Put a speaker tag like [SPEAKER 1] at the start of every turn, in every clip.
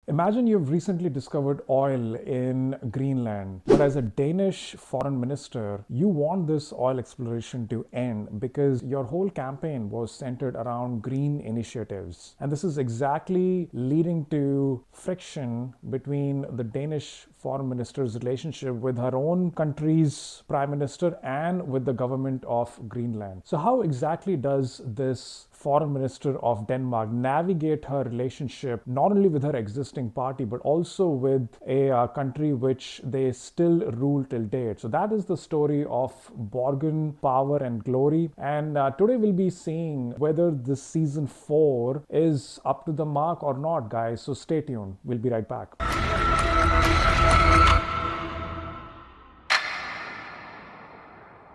[SPEAKER 1] Imagine you've recently discovered oil in Greenland, but as a Danish foreign minister, you want this oil exploration to end because your whole campaign was centered around green initiatives. And this is exactly leading to friction between the Danish foreign minister's relationship with her own country's prime minister and with the government of Greenland. So how exactly does this foreign minister of Denmark navigate her relationship not only with her existing party but also with a country which they still rule till date? So that is the story of Borgen, Power and Glory, and today we'll be seeing whether this season 4 is up to the mark or not, guys. So stay tuned, we'll be right back.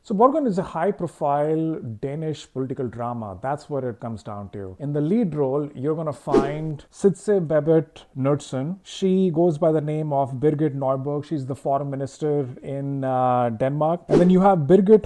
[SPEAKER 1] So Borgen is a high-profile Danish political drama. That's what it comes down to. In the lead role, you're going to find Sidse, Babett, Knudsen. She goes by the name of Birgitte. She's the foreign minister in Denmark. And then you have Birgitte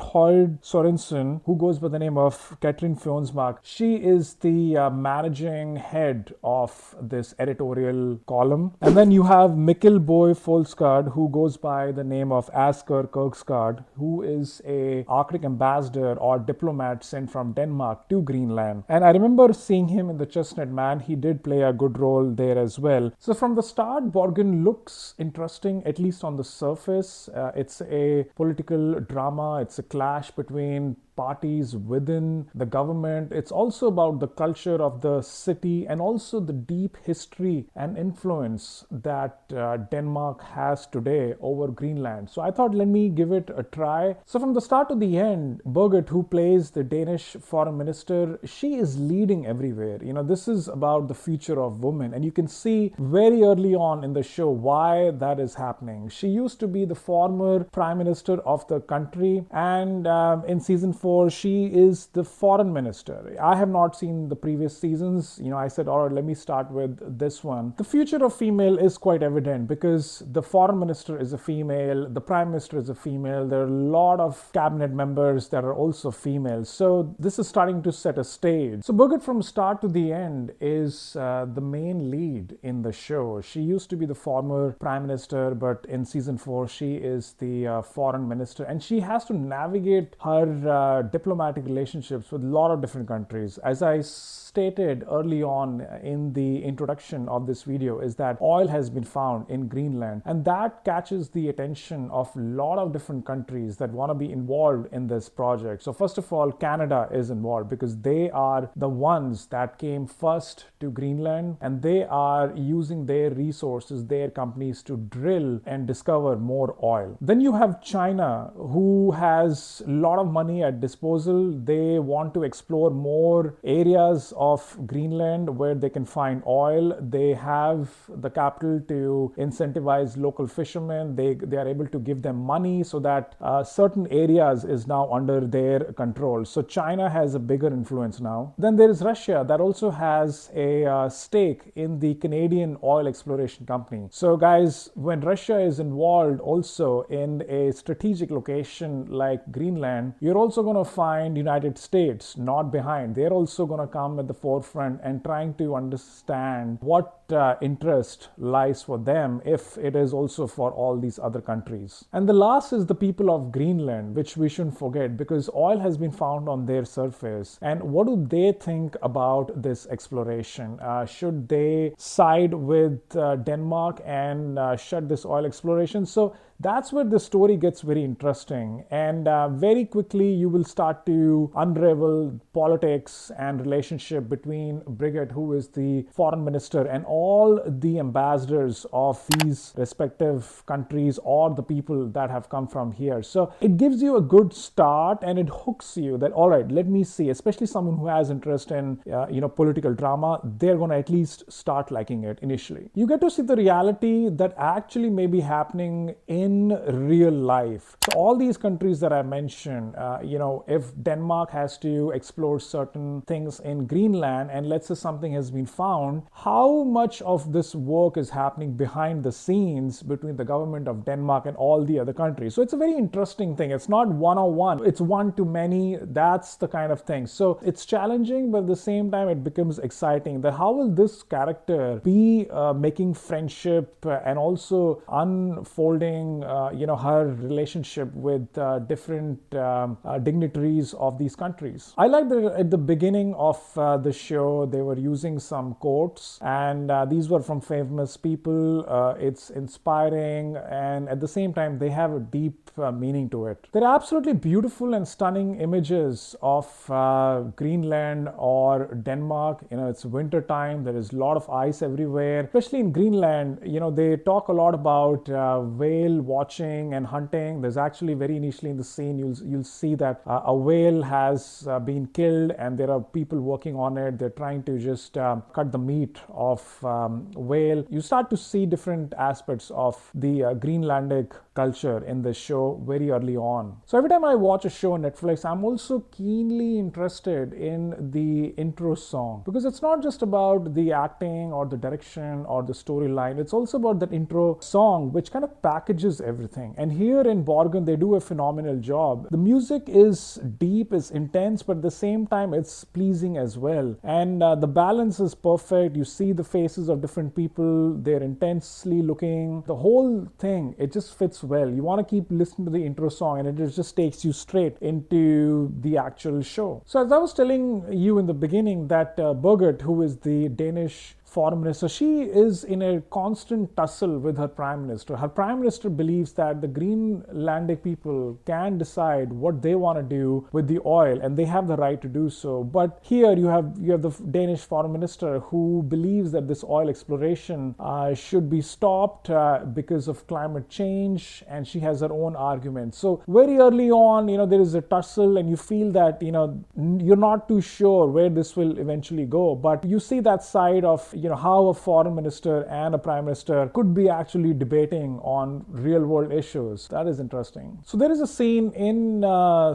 [SPEAKER 1] Sørensen, who goes by the name of Katrin Fjonsmark. She is the managing head of this editorial column. And then you have Mikkel Følsgaard, who goes by the name of Asger Følsgaard, who is a Arctic ambassador or diplomat sent from Denmark to Greenland. And I remember seeing him in the Chestnut Man. He did play a good role there as well. So from the start, Borgen looks interesting, at least on the surface. It's a political drama. It's a clash between parties within the government. It's also about the culture of the city and also the deep history and influence that Denmark has today over Greenland. So I thought, let me give it a try. So from the start to the end, Birgitte, who plays the Danish foreign minister, she is leading everywhere. You know, this is about the future of women, and you can see very early on in the show why that is happening. She used to be the former prime minister of the country, and in season 4, she is the foreign minister. I have not seen the previous seasons. You know, I said, all right, let me start with this one. The future of female is quite evident because the foreign minister is a female, the prime minister is a female, there are a lot of cabinet members that are also female. So this is starting to set a stage. So Birgitte from start to the end is the main lead in the show. She used to be the former prime minister, but in season 4, she is the foreign minister, and she has to navigate her diplomatic relationships with a lot of different countries. As I stated early on in the introduction of this video, is that oil has been found in Greenland, and that catches the attention of a lot of different countries that want to be involved in this project. So first of all, Canada is involved because they are the ones that came first to Greenland, and they are using their resources, their companies, to drill and discover more oil. Then you have China, who has a lot of money at disposal. They want to explore more areas of Greenland where they can find oil. They have the capital to incentivize local fishermen. They are able to give them money so that certain areas is now under their control. So China has a bigger influence now. Then there is Russia that also has a stake in the Canadian oil exploration company. So guys, when Russia is involved also in a strategic location like Greenland, you're also going to find United States not behind. They're also going to come at the forefront and trying to understand what interest lies for them if it is also for all these other countries. And the last is the people of Greenland, which we shouldn't forget, because oil has been found on their surface. And what do they think about this exploration? Should they side with Denmark and shut this oil exploration? So that's where the story gets very interesting, and very quickly you will start to unravel politics and relationship between Birgitte, who is the foreign minister, and all the ambassadors of these respective countries or the people that have come from here. So it gives you a good start, and it hooks you that, all right, let me see, especially someone who has interest in political drama, they're going to at least start liking it initially. You get to see the reality that actually may be happening in real life. So all these countries that I mentioned, if Denmark has to explore certain things in Greenland, and let's say something has been found, how much much of this work is happening behind the scenes between the government of Denmark and all the other countries. So it's a very interesting thing. It's not one-on-one, it's one to many. That's the kind of thing. So it's challenging, but at the same time it becomes exciting that how will this character be making friendship and also unfolding her relationship with different dignitaries of these countries. I like that at the beginning of the show they were using some quotes, and these were from famous people. It's inspiring, and at the same time they have a deep meaning to it. There are absolutely beautiful and stunning images of Greenland or Denmark. It's winter time, there is a lot of ice everywhere, especially in Greenland. They talk a lot about whale watching and hunting. There's actually very initially in the scene you'll see that a whale has been killed and there are people working on it. They're trying to just cut the meat of whale. You start to see different aspects of the Greenlandic culture in the show very early on. So every time I watch a show on Netflix, I'm also keenly interested in the intro song, because it's not just about the acting or the direction or the storyline. It's also about that intro song which kind of packages everything. And here in Borgen they do a phenomenal job. The music is deep, is intense, but at the same time it's pleasing as well, and the balance is perfect. You see the faces of different people, they're intensely looking. The whole thing, it just fits well. You want to keep listening to the intro song and it just takes you straight into the actual show. So as I was telling you in the beginning that Birgitte, who is the Danish Forminister, she is in a constant tussle with her Prime Minister. Her Prime Minister believes that the Greenlandic people can decide what they want to do with the oil and they have the right to do so. But here you have the Danish Foreign Minister who believes that this oil exploration should be stopped because of climate change, and she has her own arguments. So very early on, there is a tussle and you feel that, you're not too sure where this will eventually go, but you see that side of how a foreign minister and a prime minister could be actually debating on real world issues. That is interesting. So there is a scene in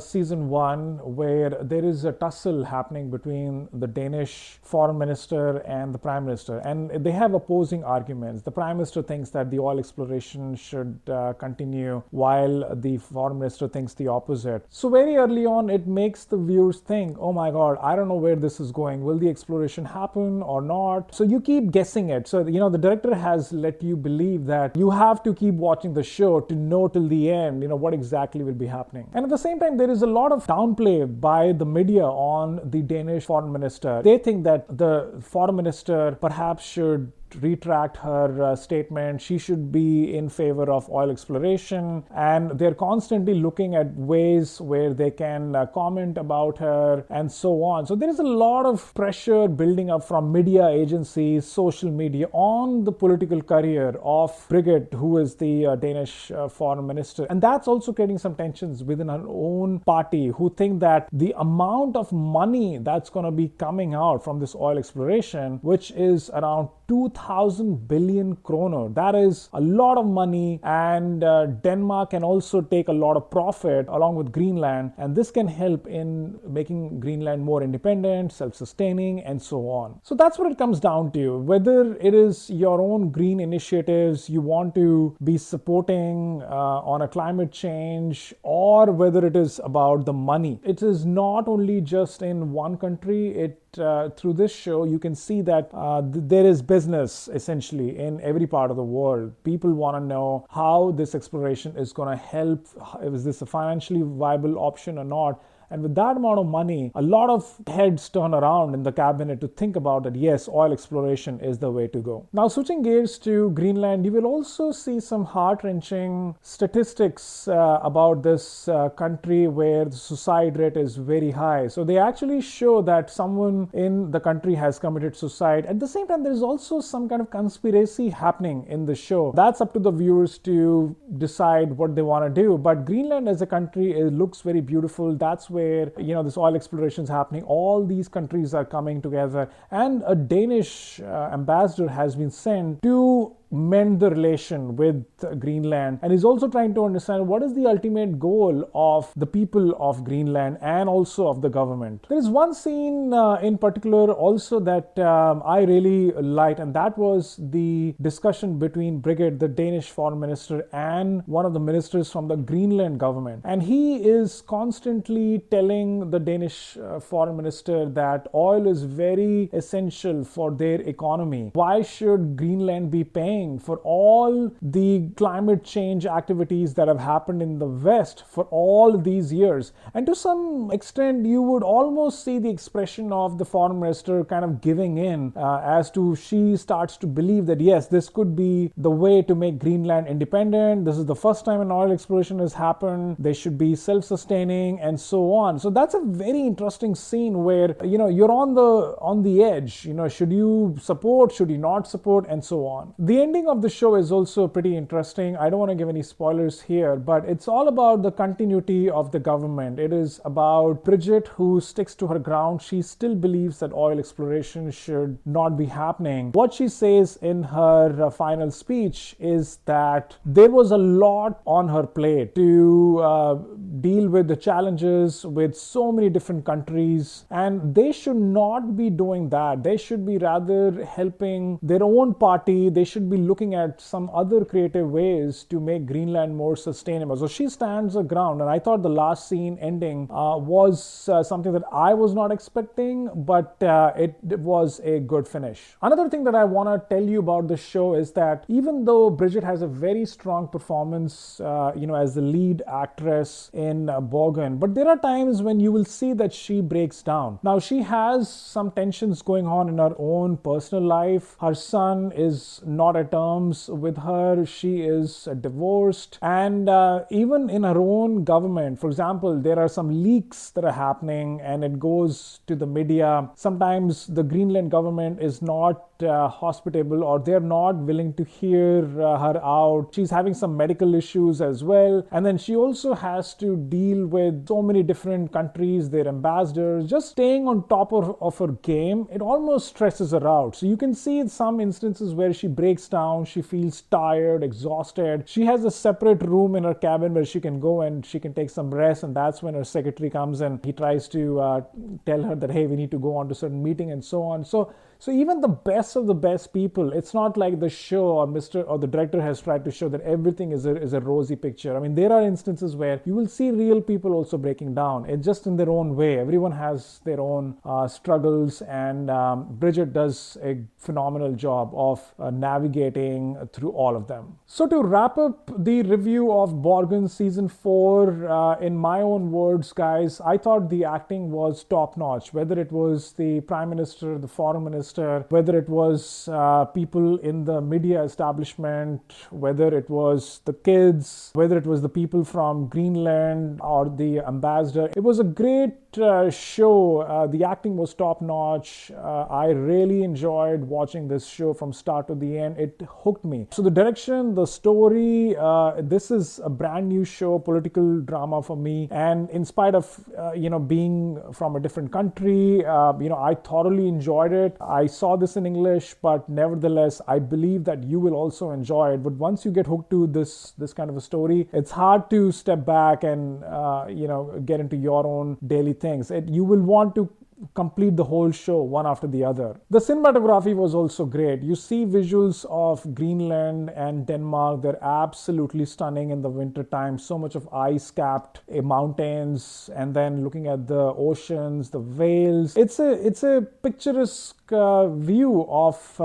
[SPEAKER 1] season 1 where there is a tussle happening between the Danish foreign minister and the prime minister, and they have opposing arguments. The prime minister thinks that the oil exploration should continue, while the foreign minister thinks the opposite. So very early on it makes the viewers think, oh my god, I don't know where this is going. Will the exploration happen or not? So you keep guessing it. So the director has let you believe that you have to keep watching the show to know till the end what exactly will be happening. And at the same time there is a lot of downplay by the media on the Danish foreign minister. They think that the foreign minister perhaps should retract her statement. She should be in favor of oil exploration, and they're constantly looking at ways where they can comment about her and so on. So there is a lot of pressure building up from media agencies, social media on the political career of Birgitte, who is the Danish foreign minister, and that's also creating some tensions within her own party, who think that the amount of money that's going to be coming out from this oil exploration, which is around 2,000 billion kroner. That is a lot of money, and Denmark can also take a lot of profit along with Greenland, and this can help in making Greenland more independent, self-sustaining, and so on. So that's what it comes down to. Whether it is your own green initiatives you want to be supporting on a climate change, or whether it is about the money. It is not only just in one country. Through this show you can see that there is business essentially in every part of the world. People want to know how this exploration is going to help. Is this a financially viable option or not? And with that amount of money, a lot of heads turn around in the cabinet to think about that, yes, oil exploration is the way to go. Now, switching gears to Greenland, you will also see some heart-wrenching statistics about this country where the suicide rate is very high. So they actually show that someone in the country has committed suicide. At the same time, there is also some kind of conspiracy happening in the show. That's up to the viewers to decide what they want to do. But Greenland as a country, it looks very beautiful. That's where this oil exploration is happening. All these countries are coming together, and a Danish ambassador has been sent to mend the relation with Greenland, and he's also trying to understand what is the ultimate goal of the people of Greenland and also of the government. There is one scene in particular also that I really liked, and that was the discussion between Birgitte, the Danish foreign minister, and one of the ministers from the Greenland government. And he is constantly telling the Danish foreign minister that oil is very essential for their economy. Why should Greenland be paying for all the climate change activities that have happened in the West for all these years? And to some extent, you would almost see the expression of the foreign minister kind of giving in as to she starts to believe that yes, this could be the way to make Greenland independent. This is the first time an oil exploration has happened. They should be self-sustaining and so on. So that's a very interesting scene where, you're on the edge. Should you support, should you not support, and so on. The ending of the show is also pretty interesting. I don't want to give any spoilers here, but it's all about the continuity of the government. It is about Birgitte, who sticks to her ground. She still believes that oil exploration should not be happening. What she says in her final speech is that there was a lot on her plate to deal with the challenges with so many different countries, and they should not be doing that. They should be rather helping their own party. They should be looking at some other creative ways to make Greenland more sustainable. So she stands her ground, and I thought the last scene ending was something that I was not expecting, but it was a good finish. Another thing that I want to tell you about the show is that even though Birgitte has a very strong performance, as the lead actress in Borgen, but there are times when you will see that she breaks down. Now, she has some tensions going on in her own personal life. Her son is not at terms with her. She is divorced, and even in her own government, for example, there are some leaks that are happening and it goes to the media. Sometimes the Greenland government is not hospitable, or they're not willing to hear her out. She's having some medical issues as well, and then she also has to deal with so many different countries, their ambassadors. Just staying on top of her game, it almost stresses her out. So you can see in some instances where she breaks down, she feels tired, exhausted. She has a separate room in her cabin where she can go and she can take some rest, and that's when her secretary comes and he tries to tell her that, hey, we need to go on to a certain meeting and so on. So even the best of the best people, it's not like the show or the director has tried to show that everything is a rosy picture. I mean, there are instances where you will see real people also breaking down. It's just in their own way. Everyone has their own struggles, and Birgitte does a phenomenal job of navigating through all of them. So to wrap up the review of Borgen Season 4, in my own words, guys, I thought the acting was top-notch. Whether it was the Prime Minister, the Foreign Minister, whether it was people in the media establishment, whether it was the kids, whether it was the people from Greenland or the ambassador. It was a great show. The acting was top-notch. I really enjoyed watching this show from start to the end. It hooked me. So the direction, the story, this is a brand new show, political drama for me. And in spite of, being from a different country, I thoroughly enjoyed it. I saw this in English, but nevertheless, I believe that you will also enjoy it. But once you get hooked to this kind of a story, it's hard to step back and, get into your own daily things. You will want to complete the whole show one after the other. The cinematography was also great. You see visuals of Greenland and Denmark. They're absolutely stunning in the winter time. So much of ice-capped mountains, and then looking at the oceans, the whales. It's a picturesque view of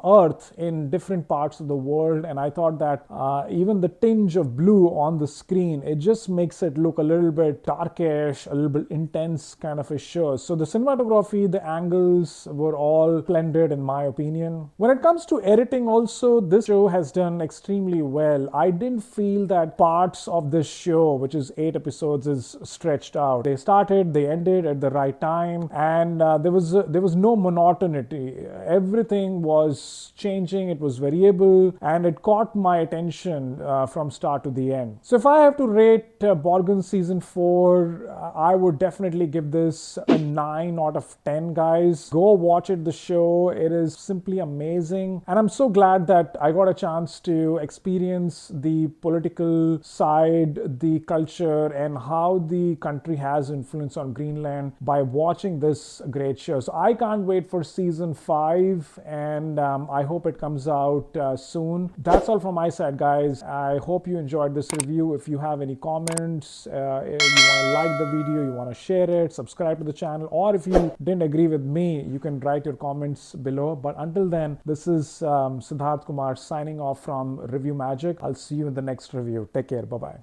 [SPEAKER 1] Earth in different parts of the world, and I thought that even the tinge of blue on the screen, it just makes it look a little bit darkish, a little bit intense kind of a show. So the cinematography, the angles were all splendid in my opinion. When it comes to editing also, this show has done extremely well. I didn't feel that parts of this show, which is 8 episodes, is stretched out. They started, they ended at the right time, and there was no monotony modernity. Everything was changing, it was variable, and it caught my attention from start to the end. So if I have to rate Borgen season 4, I would definitely give this a 9 out of 10, guys. Go watch it, the show. It is simply amazing, and I'm so glad that I got a chance to experience the political side, the culture, and how the country has influence on Greenland by watching this great show. So I can't wait for season 5, and I hope it comes out soon. That's all from my side, guys. I hope you enjoyed this review. If you have any comments, you want to like the video, you want to share it, subscribe to the channel, or if you didn't agree with me, you can write your comments below. But until then, this is Siddharth Kumar signing off from ReviewMagic. I'll see you in the next review. Take care. Bye-bye.